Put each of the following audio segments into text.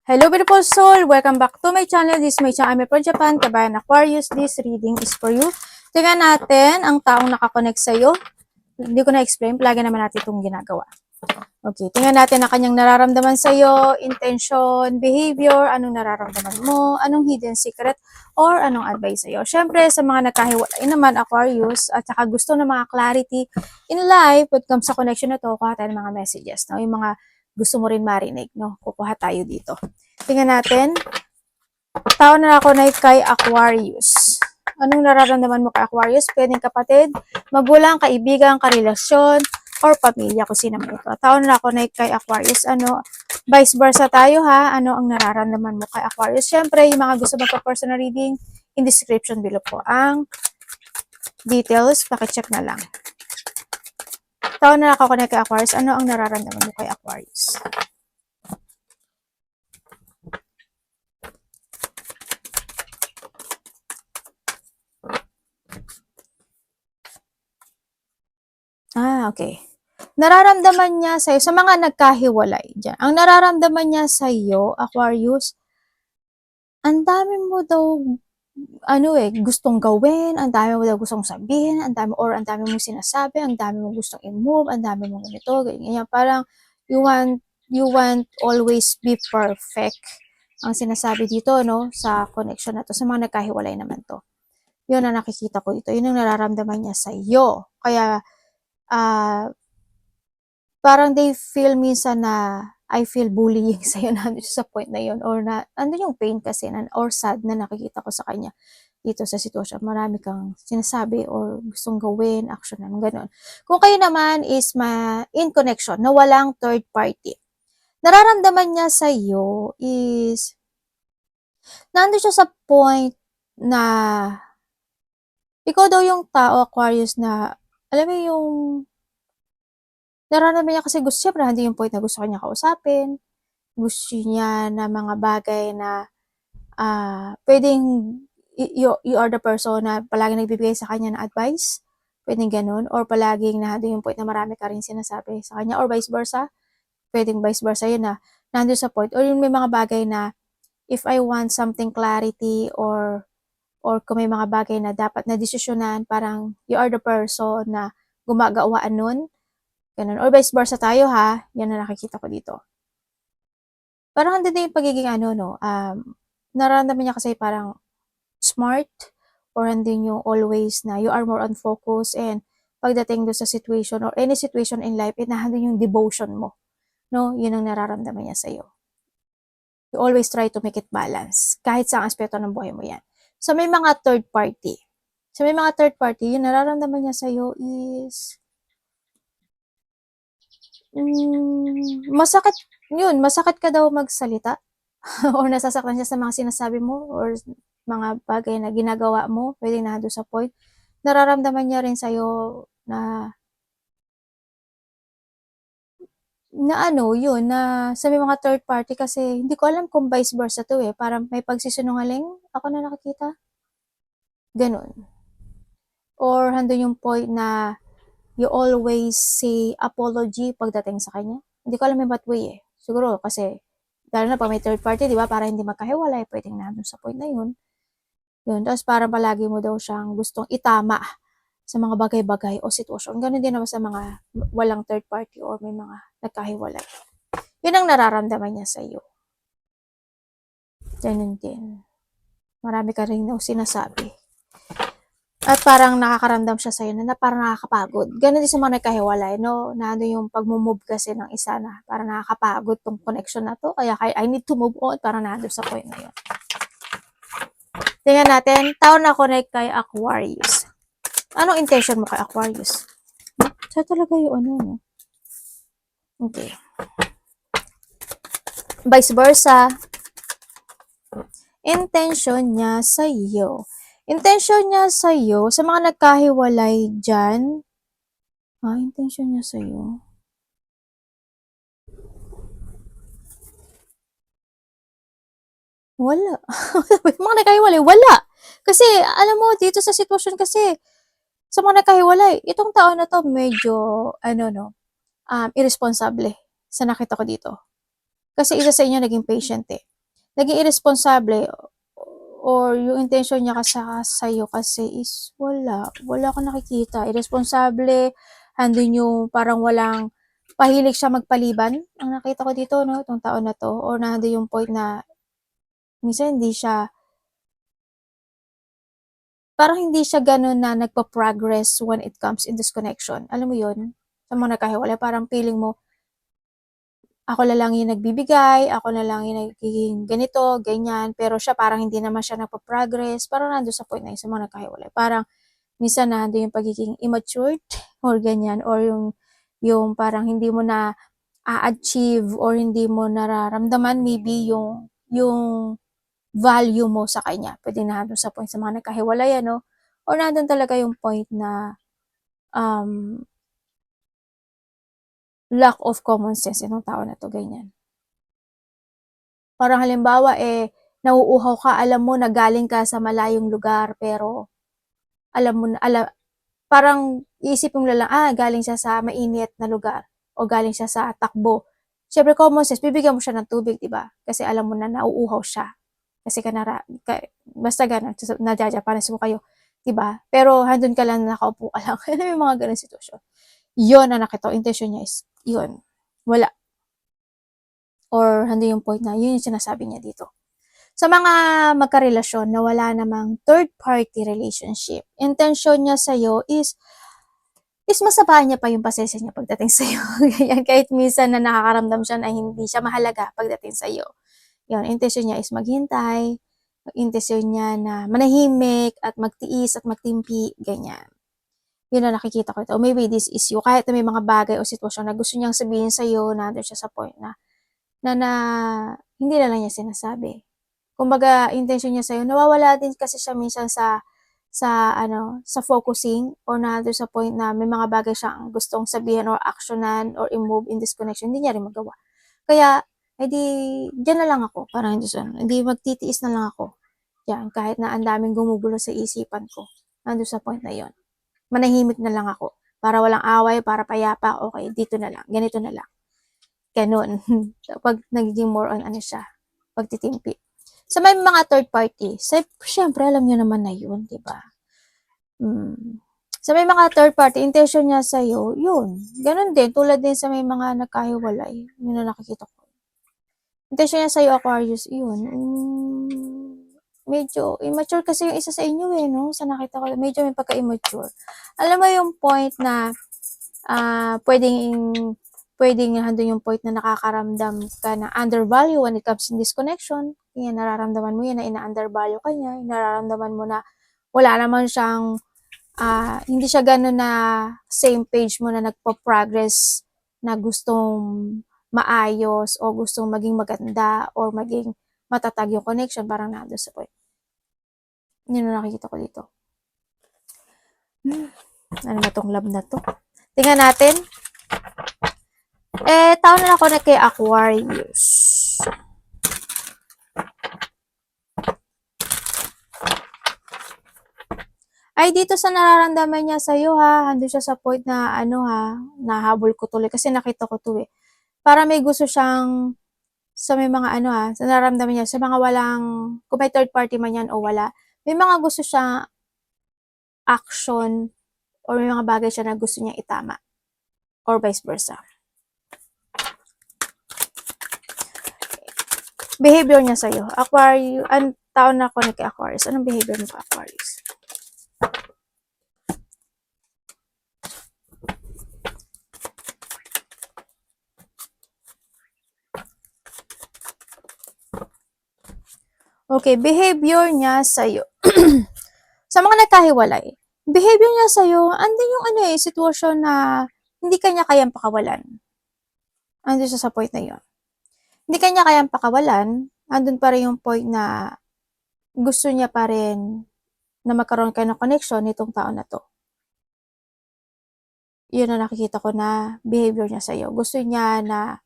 Hello beautiful soul! Welcome back to my channel. This is my channel. I'm from Japan, Kabayan Aquarius. This reading is for you. Tingnan natin ang taong nakakonect sa'yo. Hindi ko na-explain. Palagi naman natin itong ginagawa. Okay, tingnan natin ang kanyang nararamdaman sa'yo, intention, behavior, anong nararamdaman mo, anong hidden secret, or anong advice sa'yo. Siyempre, sa mga nagkahiwalay naman, Aquarius, at saka gusto ng mga clarity in life, when it comes sa connection na to, kuha tayo ng mga messages, no? Yung mga gusto mo rin marinig, no? Kukuha tayo dito. Tingnan natin. Tao na ako na kay Aquarius. Anong nararamdaman mo kay Aquarius? Pwedeng kapatid, magulang, kaibigan, karelasyon, or pamilya, kung sino man ito. Tao na ako na kay Aquarius. Ano, vice versa tayo ha. Ano ang nararamdaman mo kay Aquarius? Siyempre, yung mga gusto magpa-personal reading, in description below po ang details. Pakicheck na lang. Tao na ako na kay Aquarius. Ano ang nararamdaman mo kay Aquarius? Okay. Nararamdaman niya sa'yo, sa mga nagkahiwalay dyan, ang nararamdaman niya sa'yo, Aquarius, ang dami mo daw, gustong gawin, ang dami mo daw gustong sabihin, ang dami mong sinasabi, ang dami mong gustong i-move, ang dami mong ganito, ganyan. Parang, you want always be perfect. Ang sinasabi dito, no, sa connection na to, sa mga nagkahiwalay naman to. Yun ang nakikita ko dito. Yun ang nararamdaman niya sa'yo. Kaya, parang they feel minsan na I feel bullying sa'yo na sa point na yun, or na andun yung pain kasi or sad na nakikita ko sa kanya dito sa sitwasyon. Marami kang sinasabi or gustong gawin, action naman, gano'n. Kung kayo naman is in connection na walang third party, nararamdaman niya sa'yo is nandun siya sa point na ikaw daw yung tao, Aquarius, na alam mo yung nararamdaman niya kasi gusto, siyempre hindi yung point na gusto kanya kausapin, gusto niya na mga bagay na pwedeng you are the person na palaging nagbibigay sa kanya ng advice, pwedeng ganun, or palaging nandun yung point na marami ka rin sinasabi sa kanya, or vice versa, pwedeng vice versa yun na nandun sa point, or yung may mga bagay na if I want something clarity, or kung may mga bagay na dapat na desisyonan, parang you are the person na gumagawaan nun, ganun. Or vice versa tayo ha, yan na nakikita ko dito. Parang andun din yung pagiging nararamdaman niya kasi parang smart, or andun yung always na you are more on focus, and pagdating doon sa situation or any situation in life, nandun yung devotion mo. No? Yun ang nararamdaman niya sa'yo. You always try to make it balance. Kahit sa aspeto ng buhay mo yan. So may mga third party. Yung nararamdaman niya sa'yo is masakit ka daw magsalita or nasasaktan siya sa mga sinasabi mo or mga bagay na ginagawa mo, pwedeng nandun sa point. Nararamdaman niya rin sa'yo na sa may mga third party, kasi hindi ko alam kung vice versa to parang may pagsisinungaling ako na nakikita. Ganun. Or handun yung point na you always say apology pagdating sa kanya. Hindi ko alam yung what way Siguro kasi, lalo na pag may third party, di ba, para hindi magkahiwalay, pwedeng nandun sa point na yun. Yun, tapos parang palagi mo daw siyang gustong itama sa mga bagay-bagay o sitwasyon. Ganun din naman sa mga walang third party or may mga nagkahiwalay. Yun ang nararamdaman niya sa iyo. Ganun din. Marami ka rin daw sinasabi. At parang nakakaramdam siya sa'yo na parang nakakapagod. Ganun din sa mga nagkahiwalay, no? Na yung pag-move kasi ng isa na parang nakakapagod tong connection na to. Kaya I need to move on. Parang nandun sa point na yun. Tingnan natin. Taon na connect kay Aquarius. Anong intention mo kay Aquarius? Siya talaga yung no? Okay. Vice versa. Intention niya sa iyo. Intention niya sa iyo, sa mga nagkahiwalay dyan. Intention niya sa iyo. Wala. Mga nagkahiwalay, wala. Kasi, alam mo, dito sa sitwasyon kasi, sa mga nagkahiwalay, itong tao na to medyo, irresponsible sa nakita ko dito. Kasi isa sa inyo naging patient naging irresponsible or yung intention niya sa'yo kasi is wala akong nakikita. Irresponsible, andun yung parang walang pahilig siya magpaliban. Ang nakita ko dito, no, itong taon na 'to, or nandun yung point na minsan parang hindi siya gano'n na nagpo-progress when it comes in this connection. Alam mo yun? Sa mga nagkahiwalay, parang feeling mo, ako na lang yung nagbibigay, ako na lang yung nagiging ganito, ganyan, pero siya parang hindi naman siya nagpo-progress, parang nandun sa point na yun sa mga nagkahiwalay. Parang minsan nandun yung pagiging immature or ganyan, or yung parang hindi mo na a-achieve or hindi mo nararamdaman maybe yung value mo sa kanya. Pwede na nandun sa point sa mga nagkahiwalay, ano, or nandun talaga yung point na um, lack of common sense itong tao na to, ganyan. Parang halimbawa, nauuhaw ka, alam mo na galing ka sa malayong lugar, pero alam mo na, parang iisipin mo na lang, galing siya sa mainit na lugar o galing siya sa takbo. Siyempre, common sense, bibigyan mo siya ng tubig, di ba? Kasi alam mo na nauuhaw siya. Kasi basta gano'n, nadyajapanas mo kayo, di ba? Pero handun ka lang, nakaupo ka lang. Ano yung mga ganun sitwasyon? Yun ang nakita ko, intention niya is, yun. Wala. Or handun yung point na, yun yung sinasabi niya dito. Sa mga magkarelasyon na wala namang third-party relationship, intention niya sa'yo is masabaan niya pa yung pasensya niya pagdating sa'yo. Ganyan, kahit minsan na nakakaramdam siya na hindi siya mahalaga pagdating sa'yo. Yun, intention niya is maghintay, intention niya na manahimik at magtiis at magtimpi, ganyan. Yun ang nakikita ko ito. Or maybe this is you. Kahit na may mga bagay o sitwasyon na gusto niyang sabihin sa'yo, nandun siya sa point na hindi na lang niya sinasabi. Kumbaga, intention niya sa'yo, nawawala din kasi siya minsan sa focusing or nandun sa point na may mga bagay siyang gustong sabihin or actionan or i-move in this connection, hindi niya rin magawa. Kaya, edi, dyan na lang ako, parang hindi magtitiis na lang ako. Yan, kahit na ang daming gumugulo sa isipan ko, nandun sa point na yon. Manahimik na lang ako. Para walang away, para payapa, okay, dito na lang, ganito na lang. Ganon. Pag nagiging more on siya, pagtitimpi. Sa may mga third party, syempre alam niyo naman na yun, di ba? Sa may mga third party, intention niya sa'yo, yun. Ganon din, tulad din sa may mga nagkahiwalay. Yun na nakikita ko. Intention niya sa'yo, Aquarius, yun. Medyo immature kasi yung isa sa inyo no? Sa nakita ko, medyo may pagka-immature. Alam mo yung point na pwedeng handun yung point na nakakaramdam ka na undervalue when it comes in this connection. Kaya nararamdaman mo yan na ina-undervalue ka niya. Nararamdaman mo na wala naman siyang, hindi siya gano'n na same page mo na nagpo-progress na gustong maayos o gustong maging maganda or maging matatag yung connection. Parang nandun sa point. Yun ang nakikita ko dito. Ano na tong love na to? Tingnan natin. Taon na ako na kay Aquarius. Ay, dito sa nararamdaman niya sa'yo andun siya sa point na nahabol ko tuloy kasi nakita ko to Para may gusto siyang sa may mga sa nararamdaman niya, sa mga kung may third party man yan o wala, may mga gusto siyang action or may mga bagay siya na gusto niyang itama or vice versa. Behavior niya sa'yo. Aquarius, taon na ako na kay Aquarius. Anong behavior mo kay Aquarius? Okay, behavior niya sa'yo. Sa mga nagkahiwalay, behavior niya sa'yo, andun yung sitwasyon na hindi kanya kayang pakawalan. Andun siya sa point na yun. Hindi kanya kayang pakawalan, andun pa rin yung point na gusto niya pa rin na magkaroon kayo ng connection nitong tao na to. Yun ang nakikita ko na behavior niya sa'yo. Gusto niya na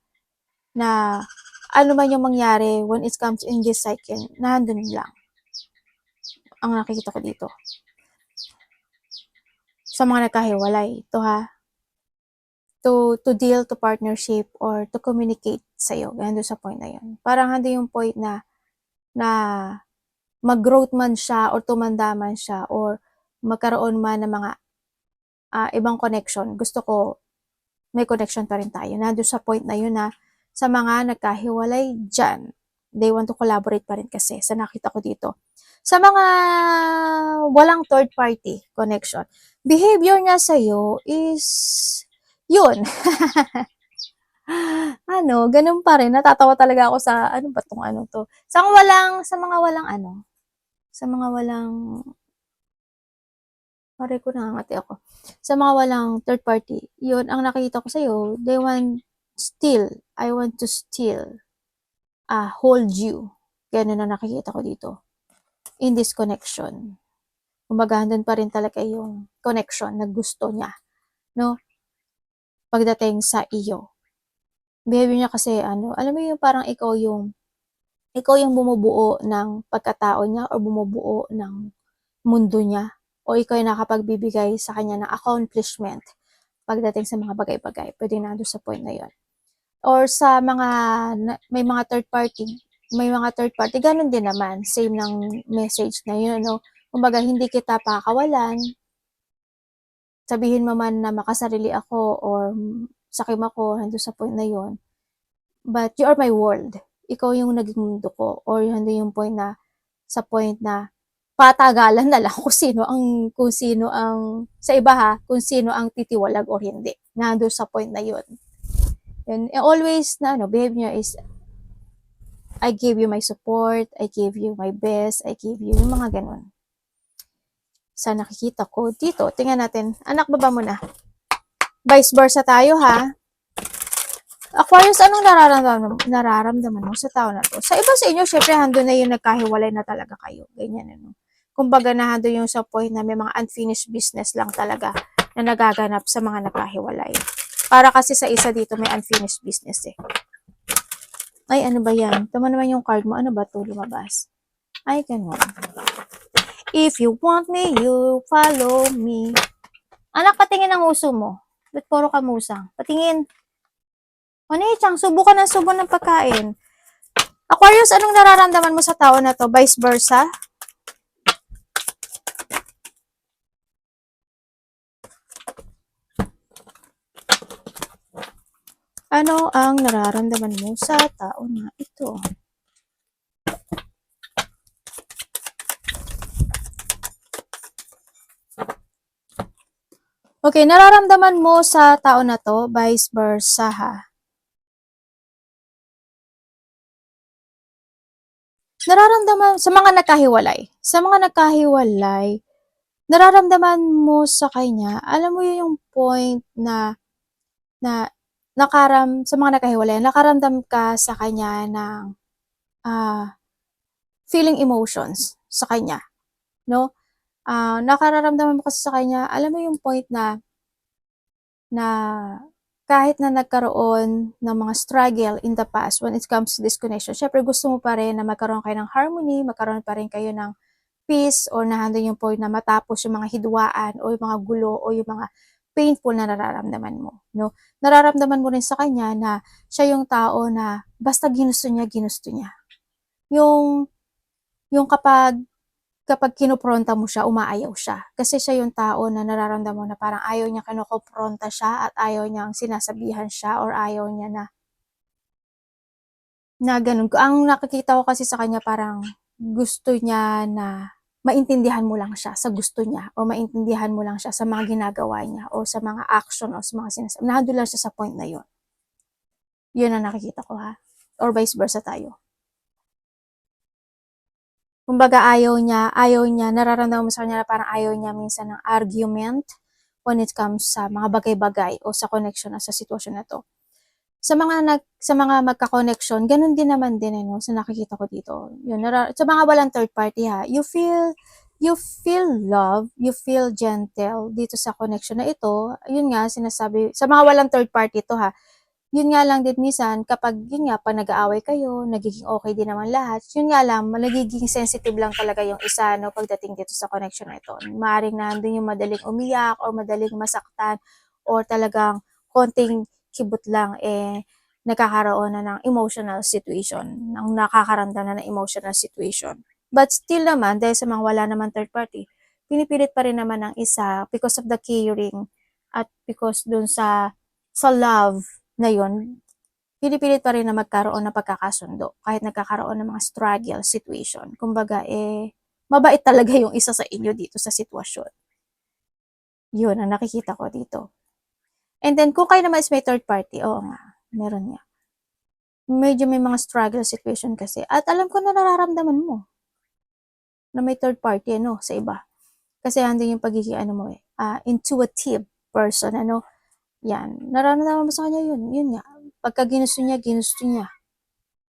ano man yung mangyari when it comes in this cycle, nandun lang. Ang nakikita ko dito. Sa mga nagkahiwalay, ito to deal to partnership or to communicate sa'yo. Ganun sa point na yun. Parang hando yung point na na mag-growth man siya or tumanda man siya or magkaroon man ng mga ibang connection, gusto ko may connection pa rin tayo. Nandun sa point na yun na sa mga nagkahiwalay dyan, they want to collaborate pa rin kasi sa nakita ko dito. Sa mga walang third party connection, behavior niya sa'yo is yun. Ganun pa rin. Natatawa talaga ako sa, ano ba tong ano to? Sa mga walang ano, sa mga walang, pare ko nangangati ako. Sa mga walang third party, yun, ang nakikita ko sa'yo, I want to still, hold you. Ganun ang nakikita ko dito. In this connection. Kumbaga, doon pa rin talaga yung connection na gusto niya. No? Pagdating sa iyo. Behavior niya kasi, alam mo yung parang ikaw yung bumubuo ng pagkatao niya or bumubuo ng mundo niya o ikaw yung nakapagbibigay sa kanya ng accomplishment pagdating sa mga bagay-bagay. Pwede na doon sa point na yon. Or sa mga, may mga third party, ganun din naman, same ng message na yun, no? Kumbaga, hindi kita pakawalan, sabihin mo man na makasarili ako or sakim ako, nandun sa point na yon. But you are my world. Ikaw yung naging mundo ko or nandun yung point na, sa point na patagalan na lang kung sino ang sa iba kung sino ang titiwalag or hindi. Nandun sa point na yun. And always na behavior is I give you my support, I give you my best, I give you yung mga ganun. Sa nakikita ko dito, tingnan natin, anak baba mo na. Vice versa tayo ha. Aquarius, anong nararamdaman mo sa tao na to? Sa iba sa inyo, syempre, hando na yung nagkahiwalay na talaga kayo. Ganyan, ano. Kumbaga, nahando yung sa point na may mga unfinished business lang talaga na nagaganap sa mga nagkahiwalay. Para kasi sa isa dito, may unfinished business eh. Ay, ano ba yan? Tama naman yung card mo. Ano ba ito lumabas? Ay, ganun. If you want me, you follow me. Anak, patingin ang uso mo. Ba't puro ka musang? Patingin. Chang, subo ka ng pagkain. Aquarius, anong nararamdaman mo sa tao na to? Vice versa? Ano ang nararamdaman mo sa tao na ito? Okay, nararamdaman mo sa tao na to, vice versa ha. Nararamdaman sa mga nagkahiwalay, nararamdaman mo sa kanya, alam mo yung point na sa mga nagkahiwalay, nakaramdam ka sa kanya ng feeling emotions sa kanya, no? Nakararamdaman mo kasi sa kanya, alam mo yung point na kahit na nagkaroon ng mga struggle in the past when it comes to this connection, syempre gusto mo pa rin na magkaroon kayo ng harmony, magkaroon pa rin kayo ng peace or nandun yung point na matapos yung mga hidwaan o yung mga gulo o yung mga painful na nararamdaman mo, no? Nararamdaman mo rin sa kanya na siya yung tao na basta ginusto niya. Yung kapag kinopronta mo siya, umaayaw siya. Kasi siya yung tao na nararamdaman mo na parang ayaw niya kinokopronta siya at ayaw niyang sinasabihan siya or ayaw niya na ganun. Ang nakikita ko kasi sa kanya parang gusto niya na maintindihan mo lang siya sa gusto niya o maintindihan mo lang siya sa mga ginagawa niya o sa mga action o sa mga sinasabi. Nandun lang siya sa point na yun. Yun ang nakikita ko ha. Or vice versa tayo. Kumbaga ayaw niya, nararamdaman mo sa kanya na parang ayaw niya minsan ng argument when it comes sa mga bagay-bagay o sa connection na sa sitwasyon na to. Sa mga magka-connection, ganun din naman din no, sa nakikita ko dito. Yun, sa mga walang third party ha, you feel love, you feel gentle dito sa connection na ito. Yun nga, sinasabi, sa mga walang third party to ha, yun nga lang din minsan, kapag yun nga, pag nag-aaway kayo, nagiging okay din naman lahat, yun nga lang, nagiging sensitive lang talaga yung isa, no, pagdating dito sa connection na ito. Maaaring nandun yung madaling umiyak, or madaling masaktan, or talagang konting kibot lang, nagkakaroon na ng emotional situation, ng nakakaramdam na ng emotional situation. But still naman, dahil sa mga wala naman third party, pinipilit pa rin naman ng isa because of the caring at because dun sa love na yun, pinipilit pa rin na magkaroon ng pagkakasundo kahit nagkakaroon ng mga struggle situation. Kumbaga, mabait talaga yung isa sa inyo dito sa sitwasyon. Yun ang nakikita ko dito. And then, kung kayo naman is may third party, oo nga, meron nga. Medyo may mga struggle situation kasi. At alam ko na nararamdaman mo na may third party, sa iba. Kasi andun yung pagiging, intuitive person, yan. Nararamdaman mo sa kanya yun nga. Pagka ginusto niya.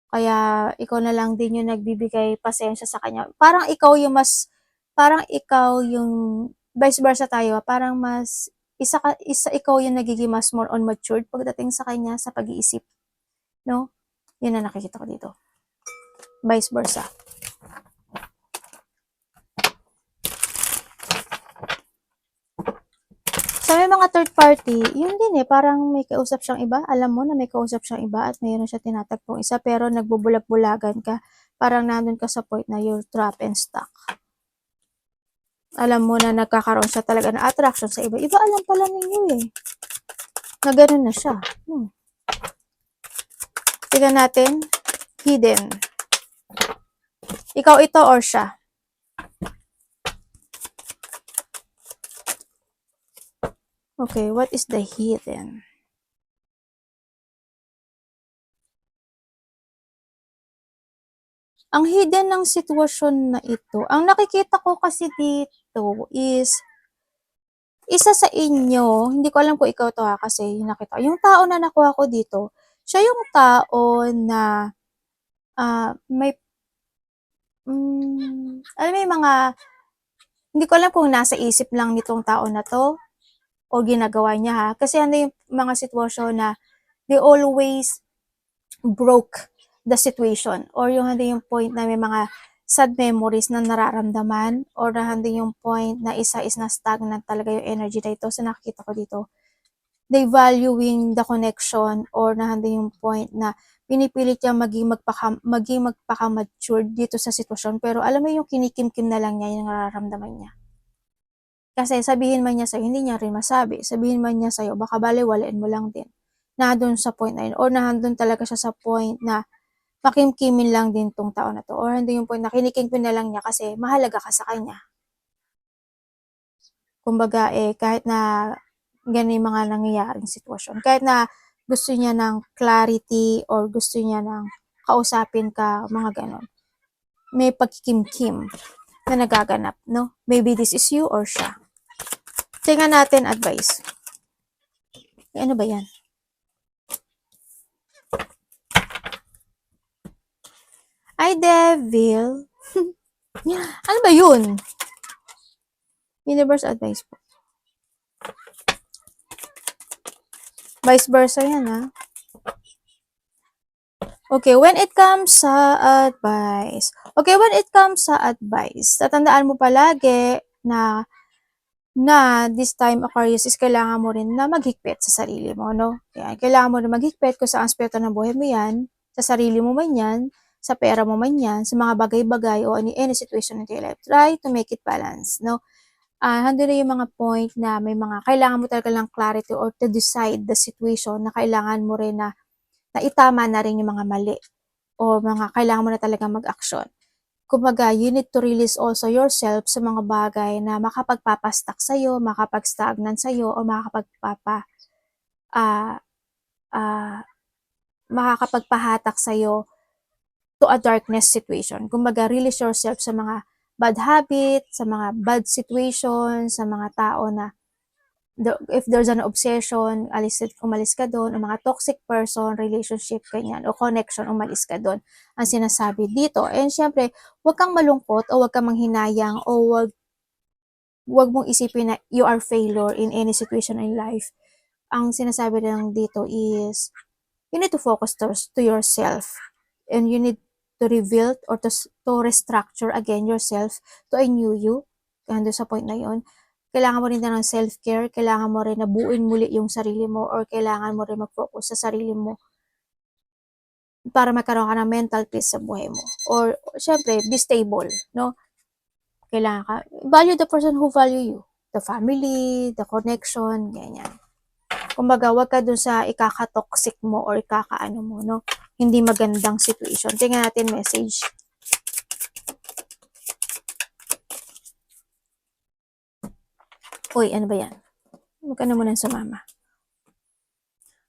Kaya, ikaw na lang din yung nagbibigay pasensya sa kanya. Parang ikaw yung vice versa tayo, parang ikaw yung nagiging mas more on matured pagdating sa kanya sa pag-iisip. No? Yun na nakikita ko dito. Vice versa. Sa may mga third party, yun din parang may kausap siyang iba. Alam mo na may kausap siyang iba at mayroon siya tinatagpong isa pero nagbubulag-bulagan ka. Parang nandun ka sa point na you're trapped and stuck. Alam mo na nagkakaroon siya talaga ng attraction sa iba. Iba alam pala ninyo na ganun na siya. Tignan natin. Hidden. Ikaw ito or siya? Okay, what is the hidden? Ang hidden ng sitwasyon na ito, ang nakikita ko kasi dito is, isa sa inyo, hindi ko alam kung ikaw to kasi nakita, yung tao na nakuha ko dito, siya yung tao na, alam mo yung mga, hindi ko alam kung nasa isip lang nitong tao na to, o ginagawa niya kasi yung mga sitwasyon na, they always broke the situation or yung yung point na may mga sad memories na nararamdaman or yung point na isa is na stagnant talaga yung energy na ito. So nakikita ko dito, they valuing the connection or yung point na pinipilit niya maging magpaka-mature dito sa sitwasyon pero alam mo yung kinikim-kim na lang niya yung nararamdaman niya. Kasi sabihin man niya sa'yo, hindi niya rin masabi. Sabihin man niya sa'yo, baka baliwalain mo lang din. Nandun sa point na yun. Or nandun talaga siya sa point na makimkimin lang din tong tao na to. Or hindi yung point na kinikingpin na lang niya kasi mahalaga ka sa kanya. Kumbaga, kahit na ganun yung mga nangyayaring sitwasyon. Kahit na gusto niya ng clarity or gusto niya ng kausapin ka, mga ganon. May pagkikimkim na nagaganap, no? Maybe this is you or siya. Tingnan natin advice. Ano ba yan? Ay, devil. Ano ba yun? Universe advice po. Vice versa yan, Okay, when it comes sa advice. Okay, when it comes sa advice, tatandaan mo palagi na this time Aquarius is kailangan mo rin na maghigpit sa sarili mo, no? Kaya kailangan mo rin maghigpit kung sa aspeto ng buhay mo yan, sa sarili mo man yan, sa pera mo man yan, sa mga bagay-bagay o any situation in your life. Try to make it balance, no? Handun na yung mga point na may mga kailangan mo talaga lang clarity or to decide the situation na kailangan mo rin na itama na rin yung mga mali o mga kailangan mo na talaga mag-action. Kumbaga, you need to release also yourself sa mga bagay na makapagpapastak sa'yo, makapag-stagnant sa'yo, o makakapagpahatak sa'yo to a darkness situation. Kumbaga, release yourself sa mga bad habit, sa mga bad situation, sa mga tao na if there's an obsession, umalis ka doon, o mga toxic person, relationship, ganyan, o connection, umalis ka doon. Ang sinasabi dito. And syempre, huwag kang malungkot o huwag kang manghinayang o huwag mong isipin na you are failure in any situation in life. Ang sinasabi lang dito is, you need to focus to yourself and you need to rebuild or to restructure again yourself to a new you. Hanggang sa point na yun. Kailangan mo rin ng self-care, kailangan mo rin na buuin muli yung sarili mo or kailangan mo rin mag-focus sa sarili mo para magkaroon ka ng mental peace sa buhay mo. Or, syempre, be stable, no? Kailangan ka, value the person who value you. The family, the connection, ganyan. Kumbaga, wag ka dun sa ikaka-toxic mo or ikaka-ano mo, no? Hindi magandang situation. Tingnan natin message. Uy, ano ba yan? Huwag ka na muna sa mama.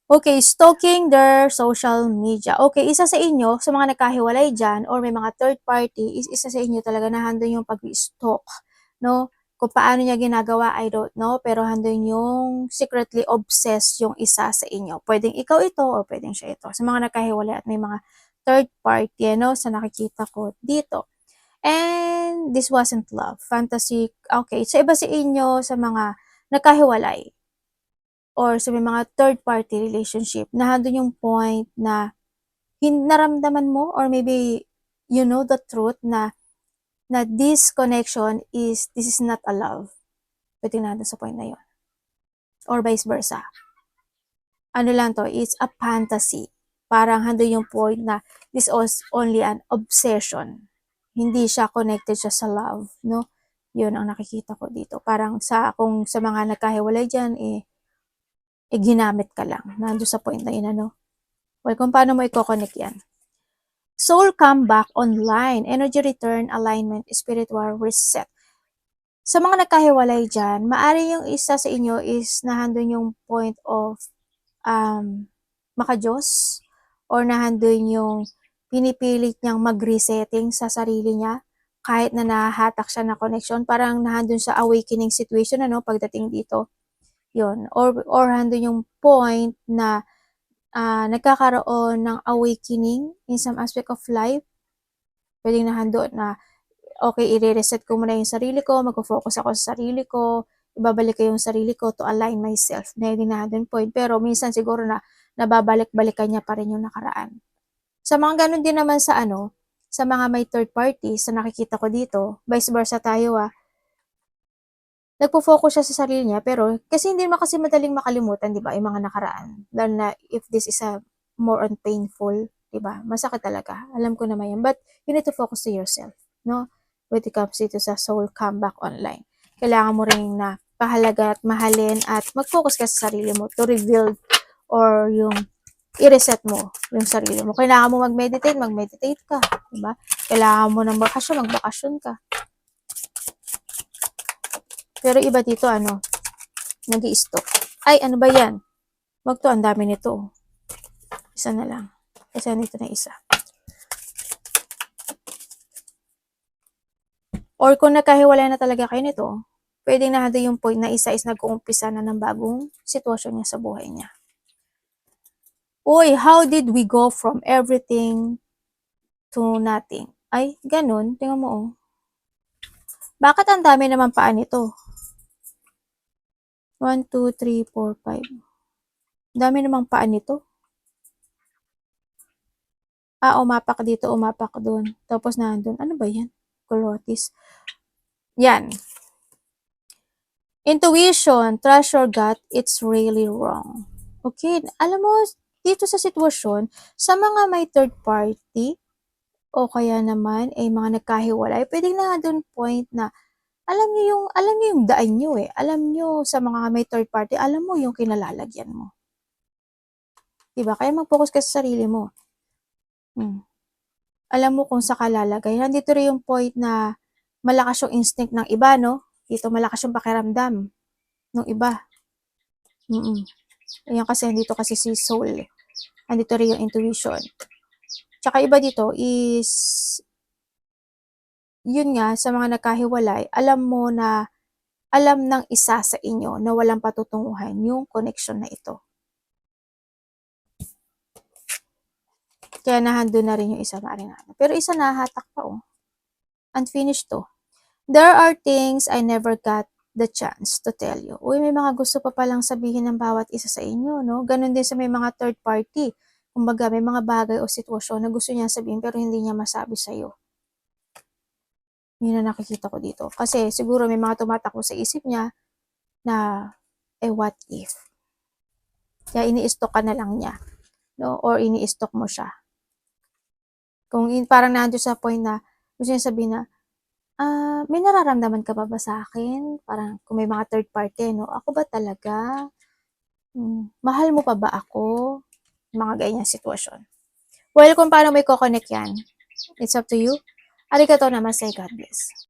Okay, stalking their social media. Okay, isa sa inyo, sa mga nagkahiwalay dyan, or may mga third party, isa sa inyo talaga na handon yung pag-stalk, no? Kung paano niya ginagawa, I don't know, pero handon yung secretly obsessed yung isa sa inyo. Pwedeng ikaw ito, or pwedeng siya ito. Sa mga nagkahiwalay at may mga third party, no, sa nakikita ko dito. And this wasn't love, fantasy. Okay, sa iba sa inyo, sa mga nagkahiwalay, or sa may mga third-party relationship, na handun yung point na naramdaman mo or maybe you know the truth na this connection this is not a love. Pwede na sa point na yun. Or vice versa. Ano lang to, it's a fantasy. Parang handun yung point na this is only an obsession. Hindi siya connected siya sa love, no? Yun ang nakikita ko dito. Parang kung sa mga nagkahiwalay dyan, ginamit ka lang. Nandun sa point na yun, ano? Well, kung paano mo i-connect yan. Soul comeback online, energy return, alignment, spiritual reset. Sa mga nagkahiwalay dyan, maari yung isa sa inyo is nahandun yung point of maka-Diyos, or nahandun yung pinipilit niyang mag-resetting sa sarili niya kahit na nahahatak siya na connection. Parang nahandun sa awakening situation, ano, pagdating dito. Yun. Or handun yung point na nagkakaroon ng awakening in some aspect of life. Pwedeng nahandun na, okay, i-reset ko muna yung sarili ko, mag-focus ako sa sarili ko, ibabalik ko yung sarili ko to align myself. Na hindi nahandun point. Pero minsan siguro na nababalik-balikan niya pa rin yung nakaraan. Sa mga ganun din naman sa sa mga may third party, sa nakikita ko dito, vice versa tayo nagpo-focus siya sa sarili niya, pero kasi hindi naman kasi madaling makalimutan, di ba, yung mga nakaraan. Lalo na if this is a more on painful, di ba, masakit talaga. Alam ko naman yan. But you need to focus to yourself, no? When it comes dito sa soul comeback online. Kailangan mo rin na pahalaga at mahalin at mag-focus ka sa sarili mo to rebuild or yung i-reset mo yung sarili mo. Kailangan mo mag-meditate ka, di ba? Kailangan mo ng bakasyon, magbakasyon ka. Pero iba dito, nag-i-stop. Ay, ano ba yan? Wag to, ang dami nito. Isa na lang. Isa nito na isa. Or kung nagkahiwalay na talaga kayo nito, pwedeng na yung point na isa is nag-uumpisa na ng bagong sitwasyon niya sa buhay niya. Uy, how did we go from everything to nothing? Ay, ganun. Tingnan mo, Bakit ang dami naman paa nito? 1, 2, 3, 4, 5. Dami namang paa nito. Umapak dito, umapak doon. Tapos nandun. Ano ba yan? Colotis. Yan. Intuition, trust your gut, it's really wrong. Okay, alam mo, dito sa sitwasyon, sa mga may third party, o kaya naman, mga nagkahiwalay, pwedeng na doon point na, alam niyo yung daan niyo Alam niyo sa mga may third party, alam mo yung kinalalagyan mo. Diba? Kaya mag-focus ka sa sarili mo. Alam mo kung sa kalalagay. Nandito rin yung point na malakas yung instinct ng iba, no? Dito malakas yung pakiramdam ng iba. Ayan kasi, nandito kasi si soul. Nandito rin yung intuition. Tsaka iba dito is, yun nga, sa mga nagkahiwalay, alam mo na, alam ng isa sa inyo na walang patutunguhan yung connection na ito. Kaya nahando na rin yung isa na rin. Pero isa nahatak pa, unfinished to. There are things I never got the chance to tell you. Uy, may mga gusto pa palang sabihin ng bawat isa sa inyo, no? Ganon din sa may mga third party. Kumbaga, may mga bagay o sitwasyon na gusto niya sabihin pero hindi niya masabi sa'yo. Yun na nakikita ko dito. Kasi siguro may mga tumatakbo sa isip niya na, what if? Kaya ini-stalk ka na lang niya, no? Or ini-stalk mo siya. Kung parang nando'n sa point na gusto niya sabihin na, "May nararamdaman ka pa ba sa akin?" Parang kung may mga third party 'no, "Ako ba talaga? Mahal mo pa ba ako?" Mga ganyang sitwasyon. Well, kung paano mo iko-connect 'yan, it's up to you. Arigatou namaste, God bless.